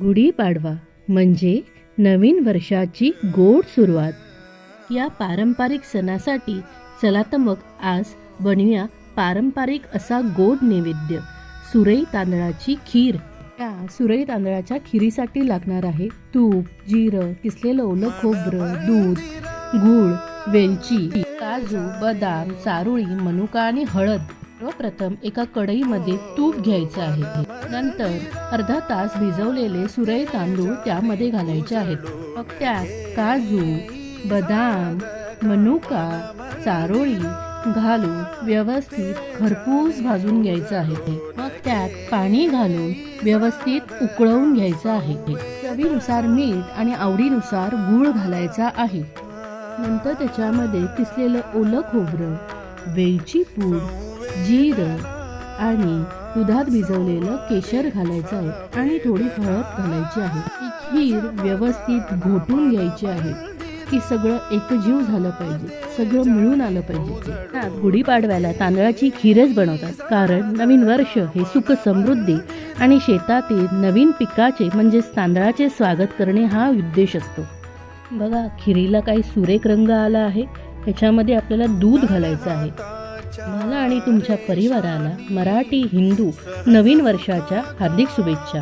गुढीपाडवा म्हणजे नवीन वर्षाची गोड सुरुवात। या पारंपरिक सणासाठी चला तर मग आज बनवूया पारंपरिक असा गोड नैवेद्य, सुरई तांदळाची खीर। या सुरई तांदळाच्या खीरीसाठी लागणार आहे तूप, जिरं, किसलेलं ओलं खोबरं, दूध, गूळ, वेलची, काजू, बदाम, चारोळी, मनुका आणि हळद। सर्वप्रथम एका कढईमध्ये तूप घ्यायचं आहे। नंतर अर्धा तास भिजवलेले सुरई तांदूळ त्यामध्ये घालायचे आहेत। मग त्यात काजू, बदाम, मनुका, चारोळी घालून व्यवस्थित खरपूस भाजून घ्यायचं आहे। मग त्यात पाणी घालून व्यवस्थित उकळवून घ्यायचं आहे। चवीनुसार मीठ आणि आवडीनुसार गूळ घालायचा आहे। नंतर त्याच्यामध्ये किसलेलं ओलं खोबरं, वेलची पूड, जिरं आणि दुधात भिजवलेलं केशर घालायचं आहे आणि थोडी हळद घालायची आहे। ही खीर व्यवस्थित घोटून घ्यायची आहे की सगळं एकजीव झालं पाहिजे, सगळं मिळून आलं पाहिजे। गुढीपाडव्याला तांदळाची खीरच बनवतात, कारण नवीन वर्ष हे सुख समृद्धी आणि शेतातील नवीन पिकाचे म्हणजेच तांदळाचे स्वागत करणे हा उद्देश असतो। बघा, खिरीला काही सुरेख रंग आला आहे। ह्याच्यामध्ये आपल्याला दूध घालायचं आहे। मला आणि तुमच्या परिवाराला मराठी हिंदू नवीन वर्षाच्या हार्दिक शुभेच्छा।